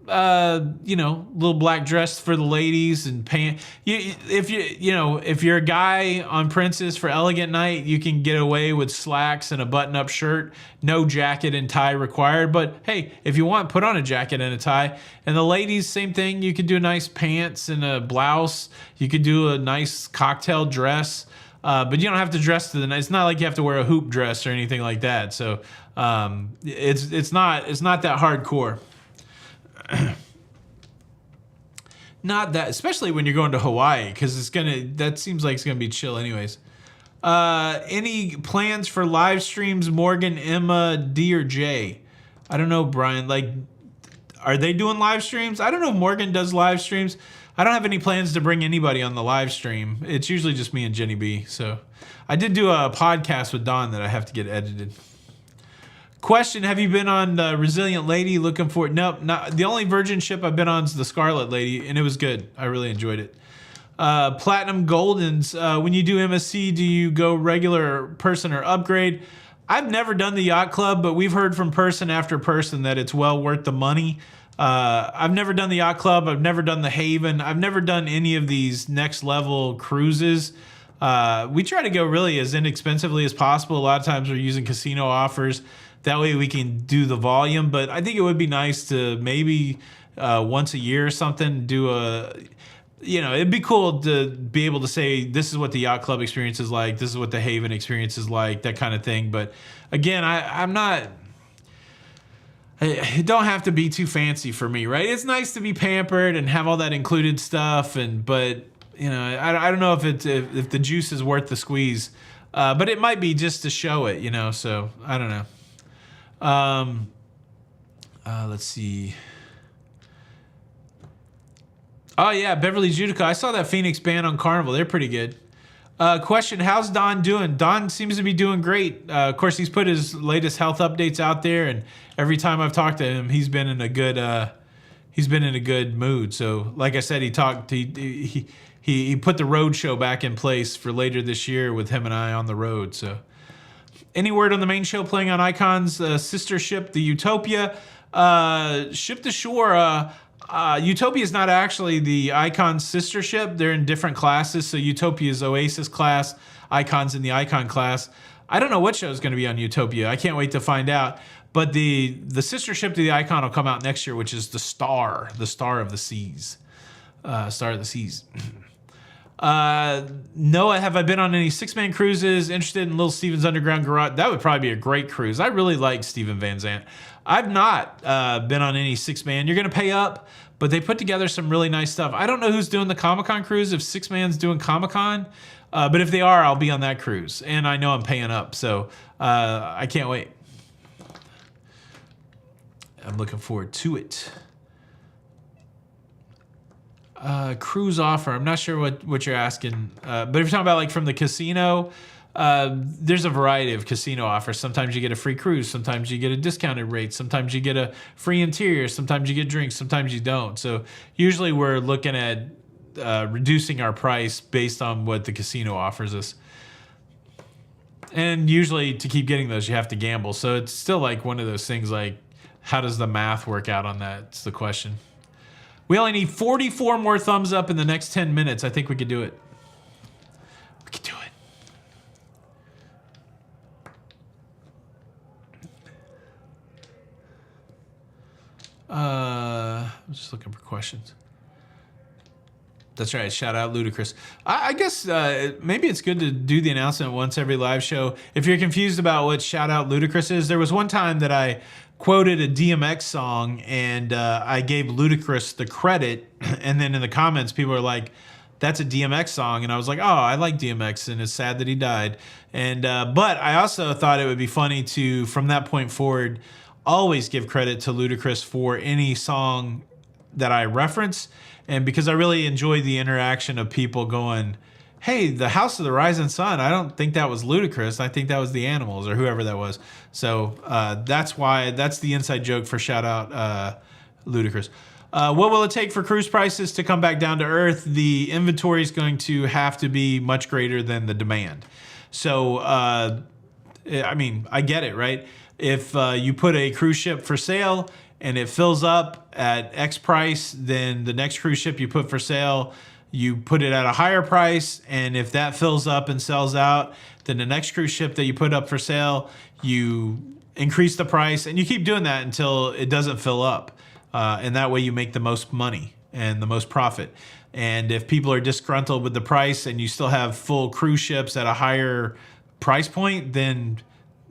Little black dress for the ladies and pants. If you're a guy on Princess for elegant night, you can get away with slacks and a button-up shirt. No jacket and tie required. But hey, if you want, put on a jacket and a tie. And the ladies, same thing. You could do nice pants and a blouse. You could do a nice cocktail dress. But you don't have to dress to the night. It's not like you have to wear a hoop dress or anything like that. So it's not that hardcore. Not that, especially when you're going to Hawaii, because that seems like it's gonna be chill anyways. Any plans for live streams, Morgan, Emma, D, or J? I don't know, Brian. Like, are they doing live streams? I don't know if Morgan does live streams. I don't have any plans to bring anybody on the live stream. It's usually just me and Jenny B. So I did do a podcast with Don that I have to get edited. Question, have you been on the Resilient Lady? Looking for it? Nope. Not, the only virgin ship I've been on is the Scarlet Lady, and it was good. I really enjoyed it. Platinum Goldens, when you do MSC, do you go regular person or upgrade? I've never done the Yacht Club, but we've heard from person after person that it's well worth the money. I've never done the Yacht Club. I've never done the Haven. I've never done any of these next level cruises. We try to go really as inexpensively as possible. A lot of times we're using casino offers. That way we can do the volume. But I think it would be nice to maybe once a year or something do it'd be cool to be able to say, this is what the Yacht Club experience is like. This is what the Haven experience is like, that kind of thing. But again, I'm not... It don't have to be too fancy for me, right? It's nice to be pampered and have all that included stuff, but I don't know if the juice is worth the squeeze, but it might be just to show it, So I don't know. Let's see. Oh yeah, Beverly Judica. I saw that Phoenix band on Carnival. They're pretty good. Question, how's Don doing? Don seems to be doing great. Of course, he's put his latest health updates out there, and every time I've talked to him, he's been in a good mood. So, like I said, he put the road show back in place for later this year with him and I on the road. So, any word on the main show playing on Icon's sister ship, the Utopia? Ship to shore. Utopia is not actually the Icon's sister ship. They're in different classes. So Utopia's Oasis class, Icon's in the Icon class. I don't know what show is going to be on Utopia. I can't wait to find out. But the sister ship to the Icon will come out next year, which is the Star of the Seas. Star of the Seas. Noah, have I been on any 6-man cruises? Interested in Little Steven's Underground Garage? That would probably be a great cruise. I really like Steven Van Zandt. I've not been on any 6-man. You're going to pay up, but they put together some really nice stuff. I don't know who's doing the Comic-Con cruise, if 6-man's doing Comic-Con, but if they are, I'll be on that cruise. And I know I'm paying up, so I can't wait. I'm looking forward to it. Cruise offer. I'm not sure what you're asking. But if you're talking about like from the casino, there's a variety of casino offers. Sometimes you get a free cruise. Sometimes you get a discounted rate. Sometimes you get a free interior. Sometimes you get drinks. Sometimes you don't. So usually we're looking at reducing our price based on what the casino offers us. And usually to keep getting those, you have to gamble. So it's still like one of those things like, how does the math work out on that? It's the question. We only need 44 more thumbs up in the next 10 minutes. I think we could do it. We could do it. I'm just looking for questions. That's right. Shout out Ludacris. I guess maybe it's good to do the announcement once every live show. If you're confused about what shout out Ludacris is, there was one time that I quoted a DMX song and I gave Ludacris the credit, and then in the comments people are like, that's a DMX song, and I was like, oh, I like DMX and it's sad that he died. And but I also thought it would be funny to, from that point forward, always give credit to Ludacris for any song that I reference, and because I really enjoy the interaction of people going, hey, the House of the Rising Sun, I don't think that was Ludacris. I think that was the Animals or whoever that was. So that's why, that's the inside joke for shout out Ludacris. What will it take for cruise prices to come back down to earth? The inventory is going to have to be much greater than the demand. So, I mean, I get it, right? If you put a cruise ship for sale and it fills up at X price, then the next cruise ship you put for sale, you put it at a higher price, and if that fills up and sells out, then the next cruise ship that you put up for sale, you increase the price, and you keep doing that until it doesn't fill up. And that way you make the most money and the most profit. And if people are disgruntled with the price and you still have full cruise ships at a higher price point, then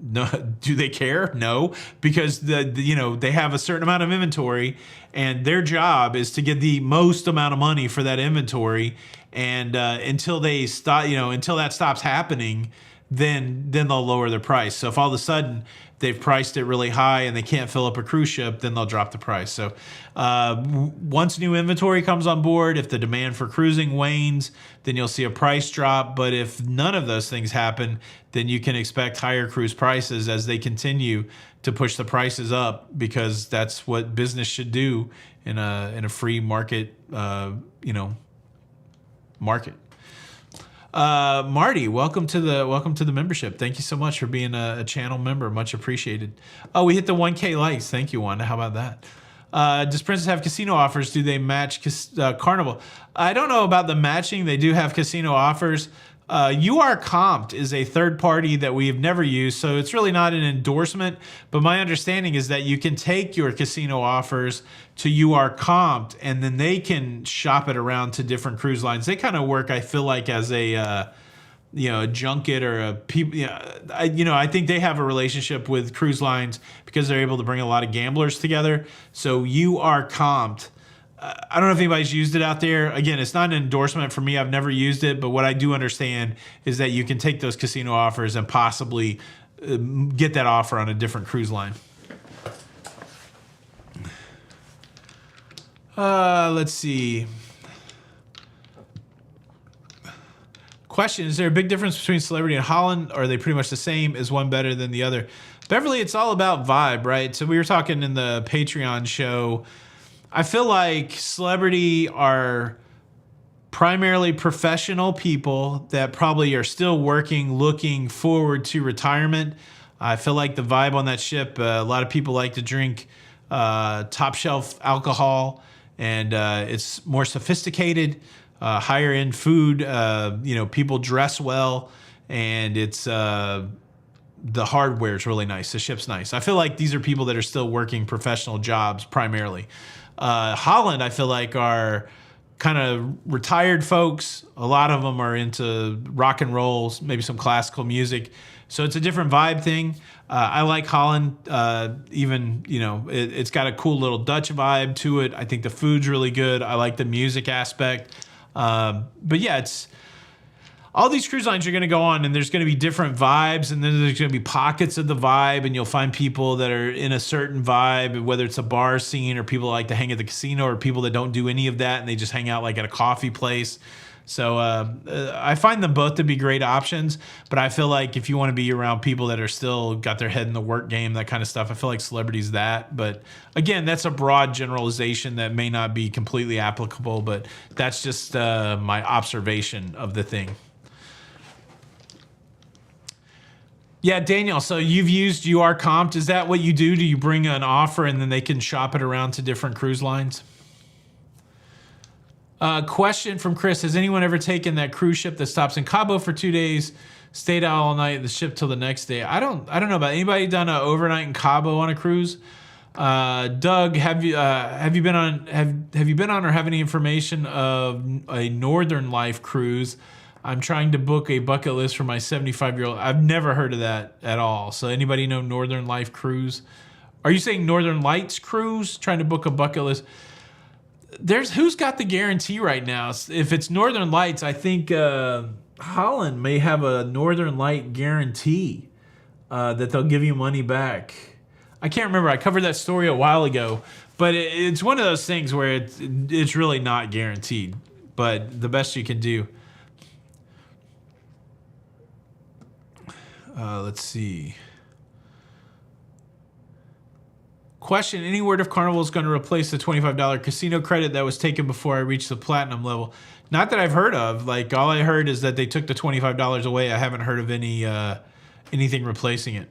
no, do they care? No, because they have a certain amount of inventory, and their job is to get the most amount of money for that inventory. And until they stop, until that stops happening, then they'll lower their price. So if all of a sudden they've priced it really high and they can't fill up a cruise ship, then they'll drop the price. So once new inventory comes on board, if the demand for cruising wanes, then you'll see a price drop. But if none of those things happen, then you can expect higher cruise prices as they continue to push the prices up, because that's what business should do in a free market, market. Marty, welcome to the membership. Thank you so much for being a channel member. Much appreciated. Oh, we hit the 1K likes. Thank you, Wanda. How about that? Does Princess have casino offers? Do they match Carnival? I don't know about the matching. They do have casino offers. UR Comped is a third party that we've never used, so it's really not an endorsement. But my understanding is that you can take your casino offers to UR Comped, and then they can shop it around to different cruise lines. They kind of work, I feel like, as a junket or a people. I think they have a relationship with cruise lines because they're able to bring a lot of gamblers together. So UR Comped. I don't know if anybody's used it out there. Again, it's not an endorsement for me. I've never used it, but what I do understand is that you can take those casino offers and possibly get that offer on a different cruise line. Let's see. Question, is there a big difference between Celebrity and Holland? Or are they pretty much the same? Is one better than the other? Beverly, it's all about vibe, right? So we were talking in the Patreon show. I feel like Celebrity are primarily professional people that probably are still working, looking forward to retirement. I feel like the vibe on that ship, a lot of people like to drink top shelf alcohol, and it's more sophisticated, higher end food. People dress well, and it's the hardware is really nice. The ship's nice. I feel like these are people that are still working professional jobs primarily. Holland, I feel like, are kind of retired folks. A lot of them are into rock and roll, maybe some classical music. So it's a different vibe thing. I like Holland. It's got a cool little Dutch vibe to it. I think the food's really good. I like the music aspect. But yeah, all these cruise lines you're going to go on, and there's going to be different vibes, and then there's going to be pockets of the vibe, and you'll find people that are in a certain vibe, whether it's a bar scene or people that like to hang at the casino or people that don't do any of that and they just hang out like at a coffee place. So I find them both to be great options, but I feel like if you want to be around people that are still got their head in the work game, that kind of stuff, I feel like Celebrity's that. But again, that's a broad generalization that may not be completely applicable, but that's just my observation of the thing. Yeah, Daniel, so you've used URComped. Is that what you do? Do you bring an offer and then they can shop it around to different cruise lines? Question from Chris. Has anyone ever taken that cruise ship that stops in Cabo for 2 days, stayed out all night, the ship till the next day? I don't know about anybody done an overnight in Cabo on a cruise. Doug, have you been on or have any information of a Northern Life cruise? I'm trying to book a bucket list for my 75-year-old. I've never heard of that at all. So anybody know Northern Life cruise? Are you saying Northern Lights cruise? Trying to book a bucket list? Who's got the guarantee right now? If it's Northern Lights, I think Holland may have a Northern Light guarantee that they'll give you money back. I can't remember. I covered that story a while ago, but it's one of those things where it's really not guaranteed, but the best you can do. Let's see. Question, any word if Carnival is going to replace the $25 casino credit that was taken before I reached the platinum level? Not that I've heard of. Like, all I heard is that they took the $25 away. I haven't heard of anything replacing it.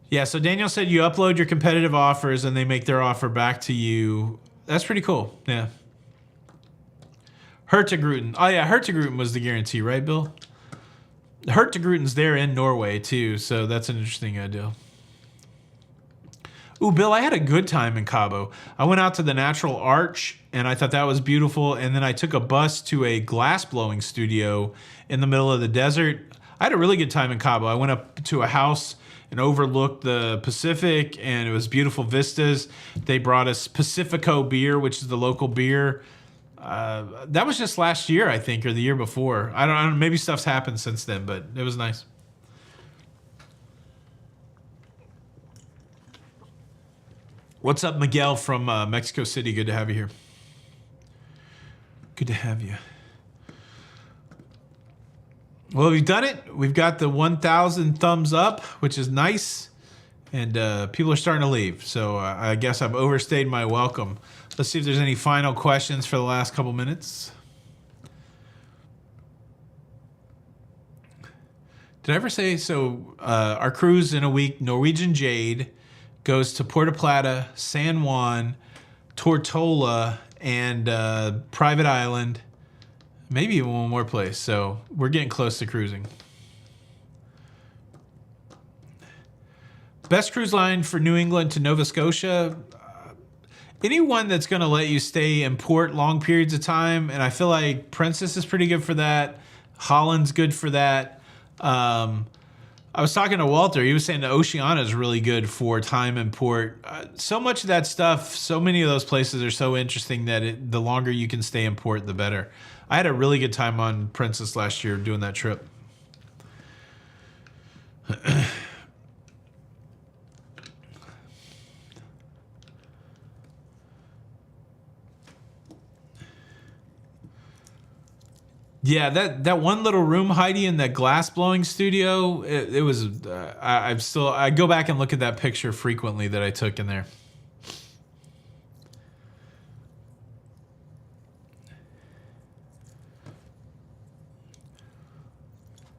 Yeah, so Daniel said you upload your competitive offers and they make their offer back to you. That's pretty cool. Yeah. Hurtigruten. Oh, yeah, Hurtigruten was the guarantee, right, Bill? Hurtigruten's there in Norway, too, so that's an interesting idea. Ooh, Bill, I had a good time in Cabo. I went out to the Natural Arch, and I thought that was beautiful. And then I took a bus to a glass-blowing studio in the middle of the desert. I had a really good time in Cabo. I went up to a house and overlooked the Pacific, and it was beautiful vistas. They brought us Pacifico beer, which is the local beer. That was just last year, I think, or the year before. I don't know. Maybe stuff's happened since then, but it was nice. What's up, Miguel from Mexico City? Good to have you here. Good to have you. Well, we've done it. We've got the 1,000 thumbs up, which is nice. And people are starting to leave. So I guess I've overstayed my welcome. Let's see if there's any final questions for the last couple minutes. Did I ever say, so our cruise in a week, Norwegian Jade, goes to Puerto Plata, San Juan, Tortola, and Private Island. Maybe even one more place. So we're getting close to cruising. Best cruise line for New England to Nova Scotia. Anyone that's going to let you stay in port long periods of time. And I feel like Princess is pretty good for that. Holland's good for that. I was talking to Walter. He was saying that Oceania is really good for time in port. So much of that stuff, so many of those places are so interesting that the longer you can stay in port, the better. I had a really good time on Princess last year doing that trip. Yeah, that one little room, Heidi, in that glass blowing studio, it was. I go back and look at that picture frequently that I took in there.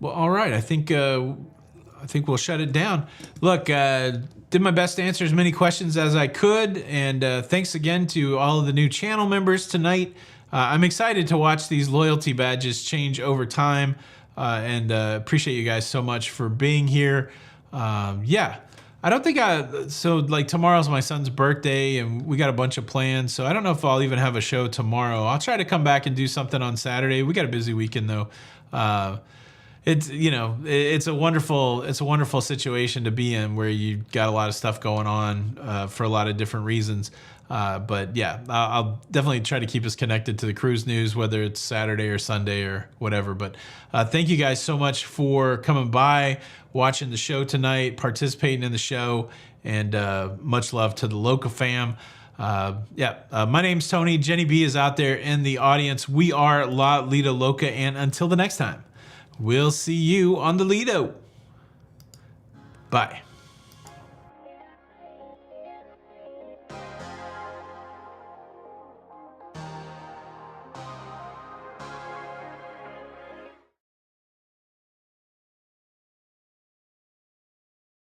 Well, all right. I think we'll shut it down. Look, did my best to answer as many questions as I could, and thanks again to all of the new channel members tonight. I'm excited to watch these loyalty badges change over time, and appreciate you guys so much for being here. Yeah, I don't think so like tomorrow's my son's birthday and we got a bunch of plans, so I don't know if I'll even have a show tomorrow. I'll try to come back and do something on Saturday. We got a busy weekend though. It's a wonderful situation to be in where you got a lot of stuff going on for a lot of different reasons. But yeah, I'll definitely try to keep us connected to the cruise news, whether it's Saturday or Sunday or whatever. But thank you guys so much for coming by, watching the show tonight, participating in the show, and much love to the Loca fam. My name's Tony. Jenny B is out there in the audience. We are La Lido Loca, and until the next time, we'll see you on the Lido. Bye.